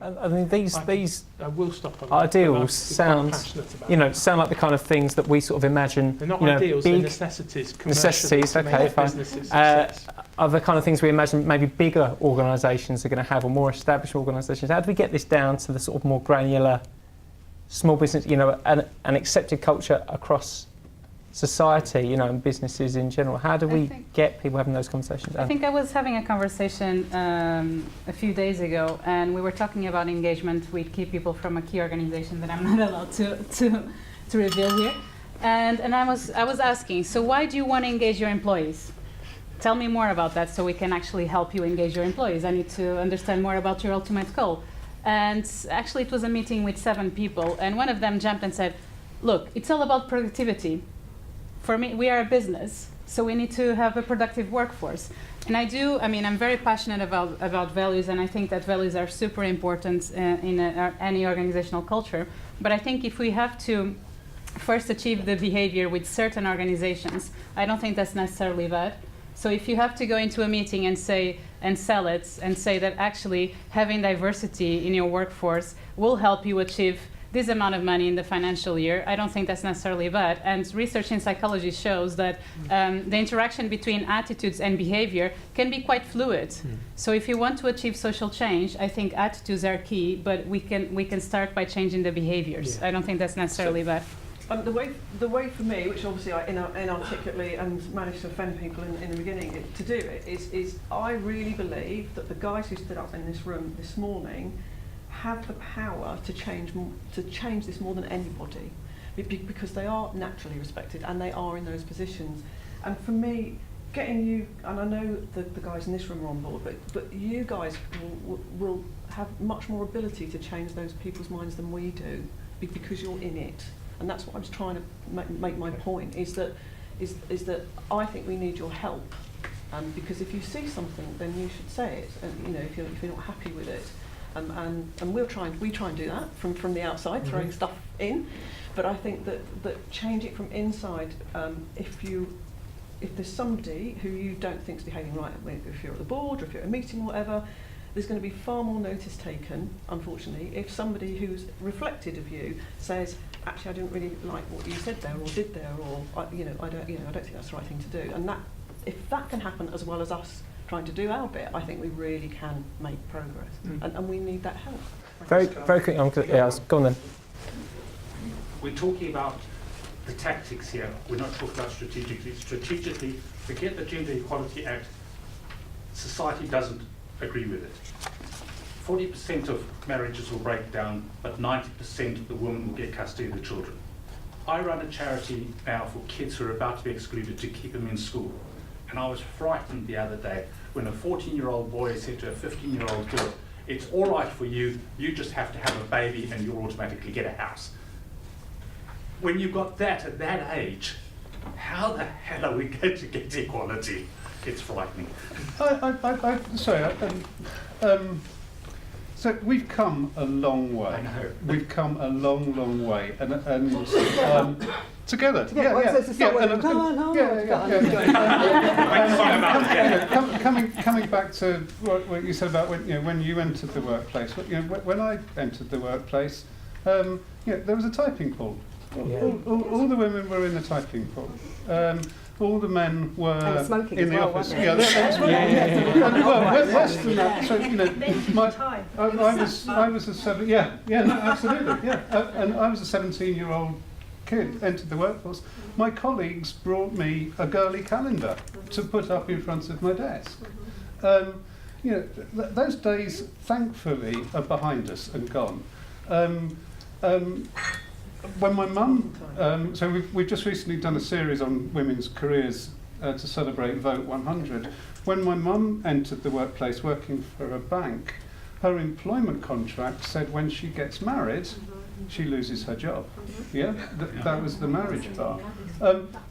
I mean, these I will stop on ideals sound like the kind of things that we sort of imagine. They're not ideals, they're necessities. Necessities, okay, fine. Are the kind of things we imagine maybe bigger organisations are going to have, or more established organisations. How do we get this down to the sort of more granular, small business, an accepted culture across society, and businesses in general? How do we get people having those conversations? I think I was having a conversation a few days ago, and we were talking about engagement with key people from a key organisation that I'm not allowed to reveal here. And I was asking, so why do you want to engage your employees? Tell me more about that so we can actually help you engage your employees. I need to understand more about your ultimate goal. And actually it was a meeting with 7 people, and one of them jumped and said, look, it's all about productivity. For me, we are a business, so we need to have a productive workforce. And I'm very passionate about values, and I think that values are super important in any organizational culture. But I think if we have to first achieve the behavior with certain organizations, I don't think that's necessarily bad. So if you have to go into a meeting and sell it and say that actually having diversity in your workforce will help you achieve this amount of money in the financial year, I don't think that's necessarily bad. And research in psychology shows that the interaction between attitudes and behavior can be quite fluid. So if you want to achieve social change, I think attitudes are key, but we can start by changing the behaviors. I don't think that's necessarily bad. The way for me, which obviously I inarticulately and managed to offend people in the beginning to do it, is I really believe that the guys who stood up in this room this morning have the power to change this more than anybody, because they are naturally respected and they are in those positions. And for me, getting you, and I know the guys in this room are on board, but you guys will have much more ability to change those people's minds than we do, because you're in it. And that's what I was trying to make my point, is that I think we need your help. Because if you see something, then you should say it. And if you're not happy with it, and we try and do that from the outside, throwing stuff in. But I think that change it from inside. If there's somebody who you don't think's behaving right, if you're at the board or if you're at a meeting or whatever, there's going to be far more notice taken, unfortunately, if somebody who's reflected of you says, actually, I didn't really like what you said there or did there, or I don't think that's the right thing to do. And that, if that can happen as well as us trying to do our bit, I think we really can make progress, and we need that help. Very quickly, go on then. We're talking about the tactics here. We're not talking about strategically. Strategically, forget the Gender Equality Act. Society doesn't agree with it. 40% of marriages will break down, but 90% of the women will get custody of the children. I run a charity now for kids who are about to be excluded to keep them in school. And I was frightened the other day when a 14-year-old boy said to a 15-year-old girl, it's all right for you, you just have to have a baby and you'll automatically get a house. When you've got that at that age, how the hell are we going to get equality? It's frightening. So we've come a long way. I know. We've come a long way, and together. Coming back to what you said about when you entered the workplace. When I entered the workplace, there was a typing pool. All the women were in the typing pool. All the men were in the office. Well, less than that. So I was a absolutely. And I was a 17-year-old kid, entered the workforce. My colleagues brought me a girly calendar to put up in front of my desk. Those days, thankfully, are behind us and gone. When my mum, so we've just recently done a series on women's careers to celebrate Vote 100. When my mum entered the workplace working for a bank, her employment contract said when she gets married, she loses her job. That was the marriage bar.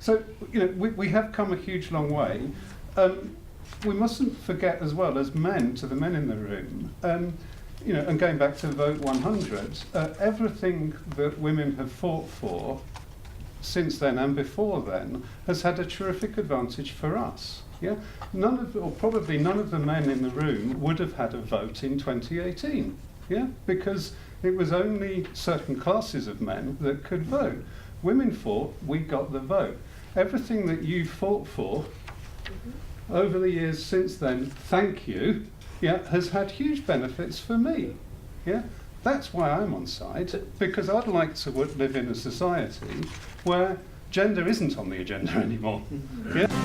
So we have come a huge long way. We mustn't forget as well, as men, to the men in the room, and going back to Vote 100, everything that women have fought for since then and before then has had a terrific advantage for us. Probably none of the men in the room would have had a vote in 2018 Yeah, because it was only certain classes of men that could vote. Women fought, we got the vote. Everything that you fought for over the years since then, thank you, yeah, has had huge benefits for me. Yeah, that's why I'm on side, because I'd like to live in a society where gender isn't on the agenda anymore. Yeah.